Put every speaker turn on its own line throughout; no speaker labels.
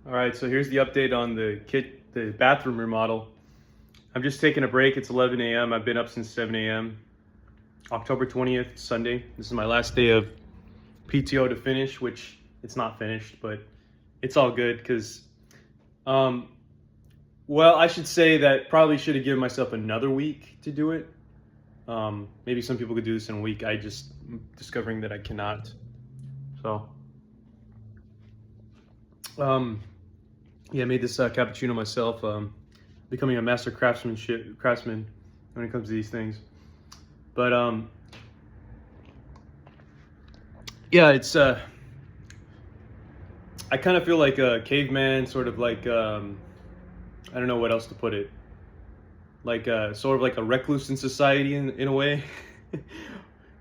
All right, so here's the update on the bathroom remodel. I'm just taking a break. It's 11 a.m. I've been up since 7 a.m. October 20th, Sunday. This is my last day of PTO to finish, which it's not finished, but it's all good because, well, I should say that probably should have given myself another week to do it. Maybe some people could do this in a week. I'm discovering that I cannot. So, yeah, I made this cappuccino myself. Becoming a master craftsman when it comes to these things. But yeah, it's I kind of feel like a caveman, sort of like I don't know what else to put it. Like sort of like a recluse in society in a way.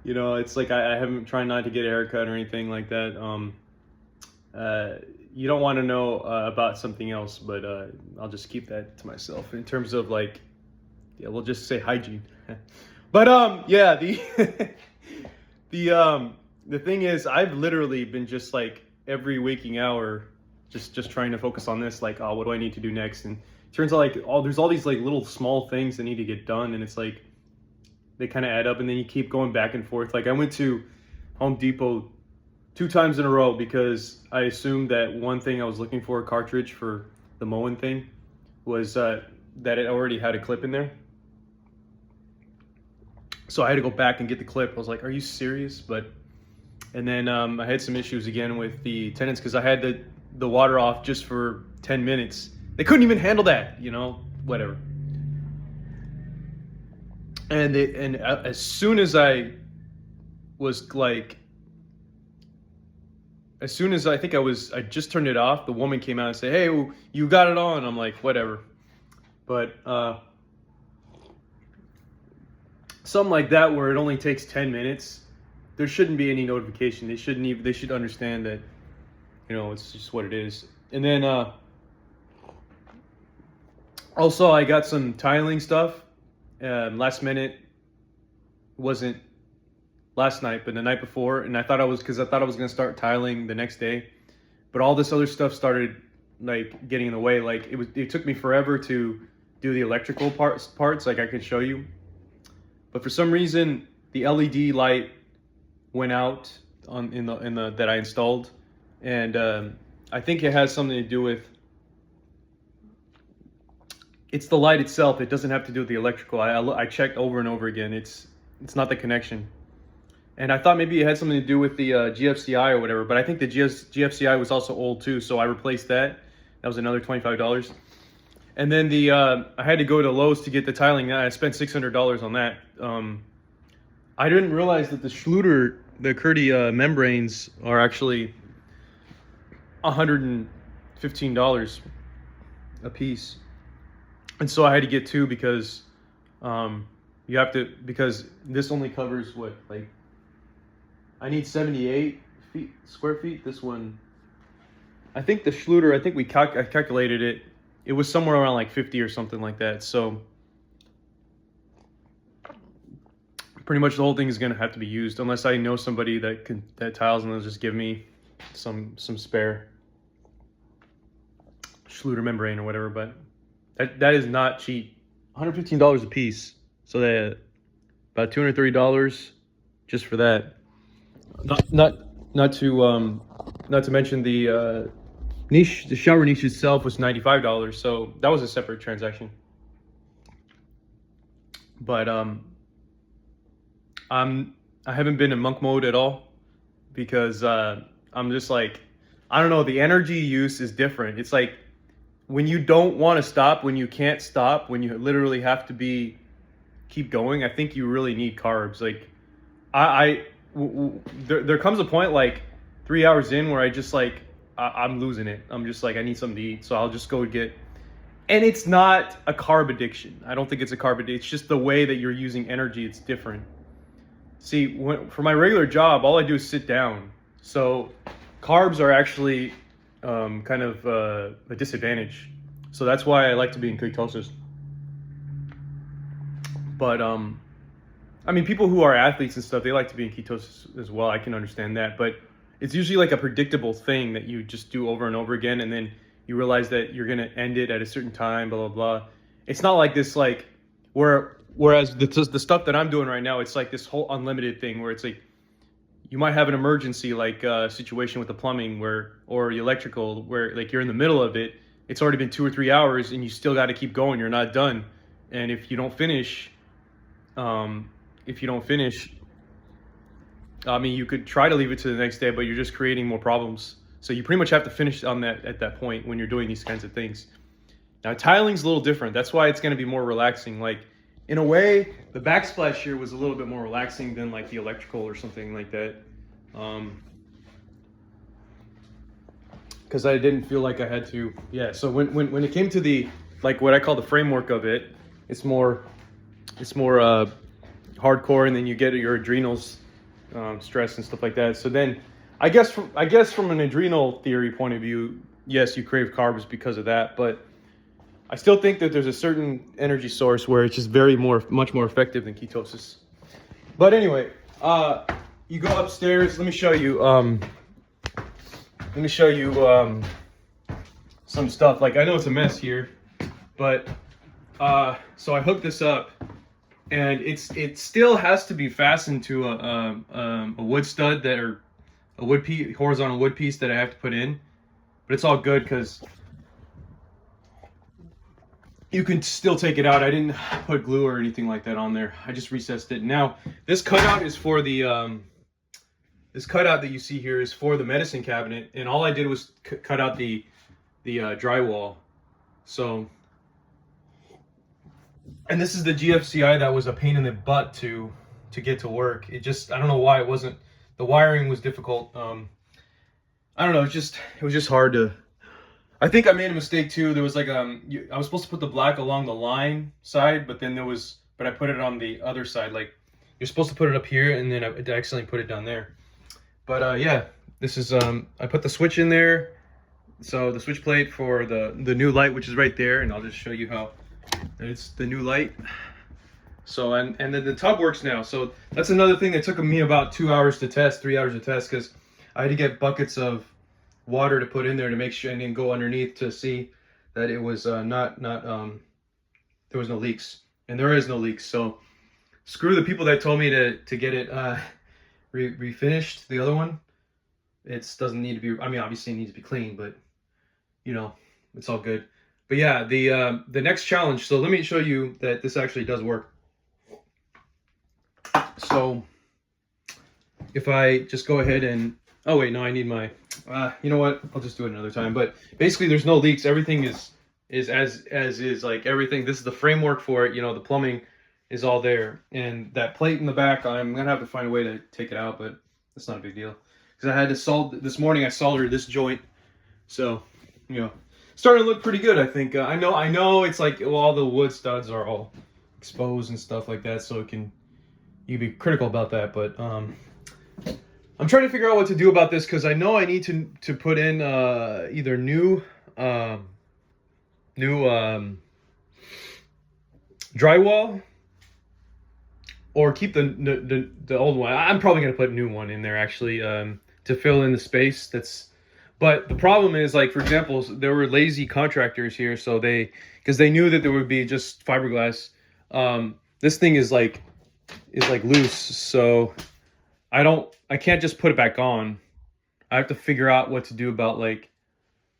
You know, it's like I haven't tried not to get a haircut or anything like that. You don't want to know about something else, but I'll just keep that to myself in terms of like, yeah, we'll just say hygiene. But yeah, the thing is, I've literally been just like every waking hour, just trying to focus on this. Like, oh, what do I need to do next? And it turns out like there's all these like little small things that need to get done, and it's like they kind of add up, and then you keep going back and forth. Like I went to Home Depot 2 times in a row because I assumed that one thing I was looking for, a cartridge for the mowing thing, was that it already had a clip in there. So I had to go back and get the clip. I was like, are you serious? And then I had some issues again with the tenants because I had the water off just for 10 minutes. They couldn't even handle that, you know, whatever. And as soon as I was like, as soon as I just turned it off, the woman came out and said, hey, you got it on. I'm like, whatever. But something like that where it only takes 10 minutes, there shouldn't be any notification. They should understand that, you know, it's just what it is. And then also I got some tiling stuff. Last minute, wasn't last night, but the night before, and I thought I was gonna start tiling the next day, but all this other stuff started like getting in the way. Like it took me forever to do the electrical parts. Like I could show you, but for some reason the LED light went out in the that I installed, and I think it has something to do with. It's the light itself. It doesn't have to do with the electrical. I checked over and over again. It's not the connection. And I thought maybe it had something to do with the GFCI or whatever, but I think the GFCI was also old too, so I replaced that. That was another $25. And then I had to go to Lowe's to get the tiling. I spent $600 on that. I didn't realize that the Curdy membranes are actually $115 a piece. And so I had to get two because because this only covers what, like, I need 78 square feet. This one, I think the Schluter, I think I calculated it. It was somewhere around like 50 or something like that. So pretty much the whole thing is going to have to be used unless I know somebody that tiles and they'll just give me some spare Schluter membrane or whatever. But that is not cheap. $115 a piece. So that about $230 just for that. Not to mention the niche. The shower niche itself was $95, so that was a separate transaction. But I haven't been in monk mode at all because I'm just like, I don't know. The energy use is different. It's like when you don't want to stop, when you can't stop, when you literally have to keep going. I think you really need carbs. Like there comes a point like 3 hours in where I just like I'm losing it. I'm just like I need something to eat, so I'll just go get. And it's not a carb addiction. I don't think it's a carb addiction. It's just the way that you're using energy. It's different. See, for my regular job, all I do is sit down. So carbs are actually kind of a disadvantage. So that's why I like to be in ketosis. But I mean, people who are athletes and stuff, they like to be in ketosis as well. I can understand that, but it's usually like a predictable thing that you just do over and over again, and then you realize that you're gonna end it at a certain time, blah blah blah. It's not like this, like whereas the stuff that I'm doing right now, it's like this whole unlimited thing where it's like you might have an emergency, like situation with the plumbing or the electrical, where like you're in the middle of it. It's already been 2 or 3 hours and you still got to keep going. You're not done. And if you don't finish, if you don't finish, I mean, you could try to leave it to the next day, but you're just creating more problems. So you pretty much have to finish on that at that point when you're doing these kinds of things. Now tiling's a little different. That's why it's going to be more relaxing. Like in a way, the backsplash here was a little bit more relaxing than like the electrical or something like that. Because I didn't feel like I had to. Yeah. So when it came to the, like what I call the framework of it, it's more hardcore, and then you get your adrenals stress and stuff like that. So then I guess from an adrenal theory point of view, yes, you crave carbs because of that, but I still think that there's a certain energy source where it's just much more effective than ketosis. But anyway, you go upstairs. Let me show you some stuff. Like I know it's a mess here, but so I hooked this up, and it still has to be fastened to a wood stud or a horizontal wood piece that I have to put in, but it's all good because you can still take it out. I didn't put glue or anything like that on there. I just recessed it. Now this cutout is for the this cutout that you see here is for the medicine cabinet, and all I did was cut out the drywall. So, and this is the GFCI that was a pain in the butt to get to work. It just, I don't know why it wasn't. The wiring was difficult. I don't know. It was just hard to. I think I made a mistake too. There was like I was supposed to put the black along the line side, but I put it on the other side. Like you're supposed to put it up here, and then I accidentally put it down there. But yeah, this is I put the switch in there. So the switch plate for the new light, which is right there, and I'll just show you how it's the new light. So and then the tub works now. So that's another thing that took me about 2 hours to test, 3 hours to test, because I had to get buckets of water to put in there to make sure, and then go underneath to see that it was there was no leaks, and there is no leaks. So screw the people that told me to get it refinished. The other one, it doesn't need to be. I mean, obviously it needs to be clean, but you know, it's all good. But yeah, the next challenge. So let me show you that this actually does work. So if I just go ahead and, oh wait, no, I need my, you know what? I'll just do it another time. But basically there's no leaks. Everything is as is, like everything. This is the framework for it. You know, the plumbing is all there. And that plate in the back, I'm going to have to find a way to take it out, but it's not a big deal. Because I had to this morning I soldered this joint. So, you know, starting to look pretty good, I think. I know it's like, well, all the wood studs are all exposed and stuff like that. So you can be critical about that, but I'm trying to figure out what to do about this, because I know I need to put in either new drywall or keep the old one. I'm probably gonna put a new one in there actually to fill in the space. But the problem is, like, for example, there were lazy contractors here, so because they knew that there would be just fiberglass. This thing is like loose, so I can't just put it back on. I have to figure out what to do about like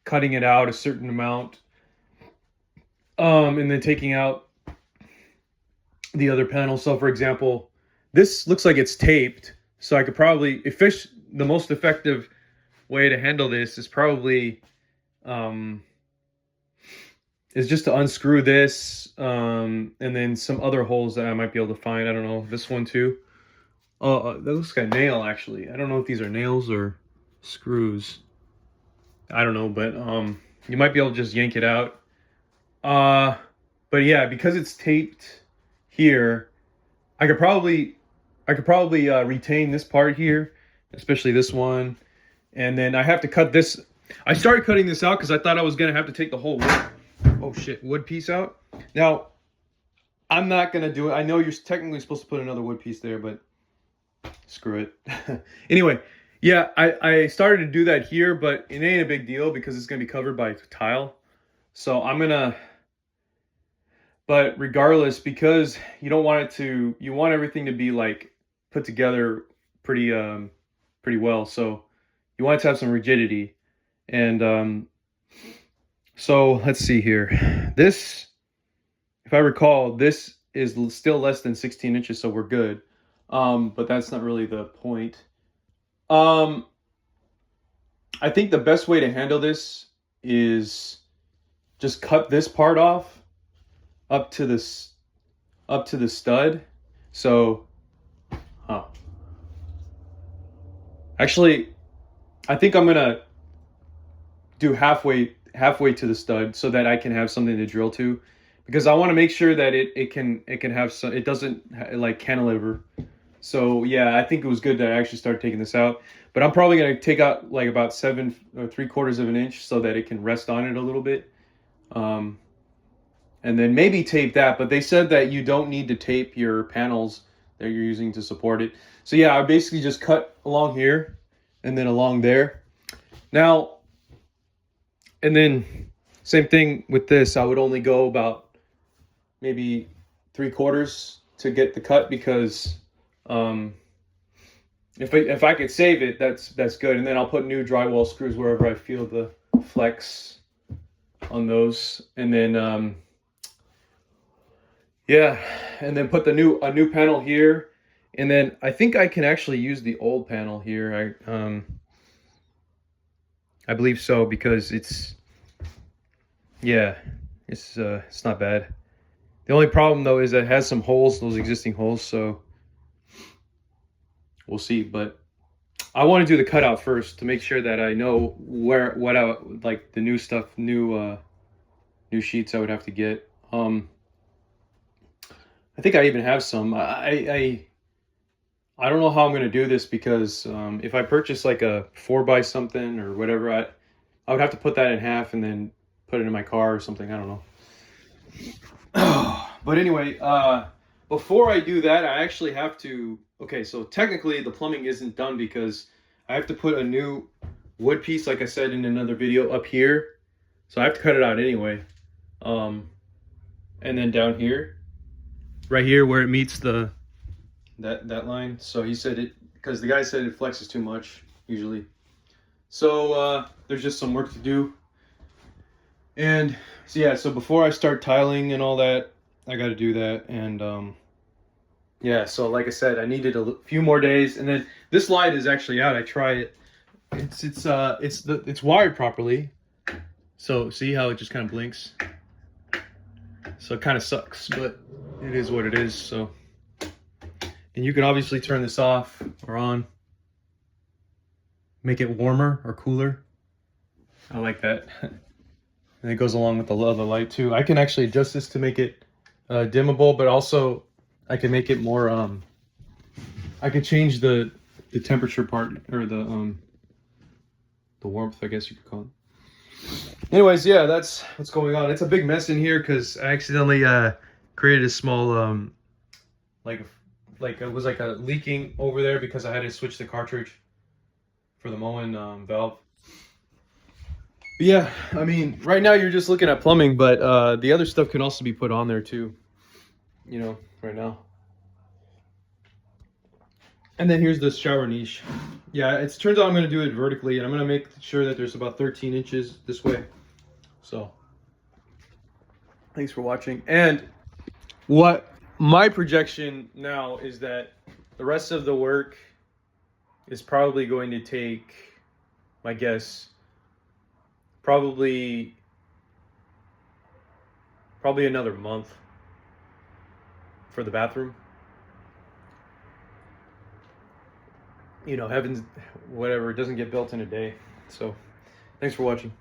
cutting it out a certain amount, and then taking out the other panel. So for example, this looks like it's taped, so I could probably, the most effective way to handle this is probably is just to unscrew this, and then some other holes that I might be able to find. I don't know, this one too. That looks like a nail, actually. I don't know if these are nails or screws. I don't know, but you might be able to just yank it out. But yeah, because it's taped here, I could probably retain this part here, especially this one, and then I have to cut this. I started cutting this out because I thought I was gonna have to take the whole wood piece out. Now, I'm not gonna do it. I know you're technically supposed to put another wood piece there, but screw it. Anyway, Yeah, I started to do that here, but it ain't a big deal because it's gonna be covered by tile. So I'm gonna, but regardless, because you don't want it to, you want everything to be like put together pretty pretty well. So you want it to have some rigidity. And so let's see here. This, if I recall, this is still less than 16 inches, so we're good. But that's not really the point. Um, I think the best way to handle this is just cut this part off up to this up to the stud. So, huh. Actually, I think I'm gonna do halfway to the stud so that I can have something to drill to, because I want to make sure that it can have some, it doesn't like cantilever. So yeah, I think it was good that I actually started taking this out. But I'm probably gonna take out like about 7 or 3/4 of an inch so that it can rest on it a little bit. Um, and then maybe tape that. But they said that you don't need to tape your panels that you're using to support it. So yeah, I basically just cut along here and then along there. Now, and then same thing with this. I would only go about maybe 3/4 to get the cut, because um, if I could save it, that's good. And then I'll put new drywall screws wherever I feel the flex on those. And then yeah, and then put a new panel here. And then I think I can actually use the old panel here. I believe so, because yeah, it's not bad. The only problem though is that it has some holes, those existing holes, so we'll see. But I want to do the cutout first to make sure that I know what I like, the new stuff, new sheets I would have to get. I think I even have some. I don't know how I'm going to do this, because if I purchase like a 4x something or whatever, I would have to put that in half and then put it in my car or something. I don't know. But anyway, before I do that, I actually have to. Okay, so technically the plumbing isn't done because I have to put a new wood piece, like I said in another video, up here. So I have to cut it out anyway. And then down here, right here where it meets that line. So he said it, because the guy said it flexes too much usually. So there's just some work to do. And so yeah, so before I start tiling and all that, I got to do that. And yeah, so like I said, I needed a few more days. And then this light is actually out. I tried it. It's wired properly. So see how it just kind of blinks. So it kind of sucks, but it is what it is. So, and you can obviously turn this off or on, make it warmer or cooler. I like that. And it goes along with the other light too. I can actually adjust this to make it dimmable, but also I can make it more. I can change the temperature part, or the warmth, I guess you could call it. Anyways, yeah, that's what's going on. It's a big mess in here because I accidentally created a small like it was like a leaking over there because I had to switch the cartridge for the Moen valve. But yeah, I mean, right now you're just looking at plumbing, but the other stuff can also be put on there too, you know, right now. And then here's the shower niche. Yeah, it turns out I'm going to do it vertically, and I'm going to make sure that there's about 13 inches this way. So, thanks for watching. And what my projection now is that the rest of the work is probably going to take, my guess, probably another month for the bathroom. You know, heavens, whatever, it doesn't get built in a day. So, thanks for watching.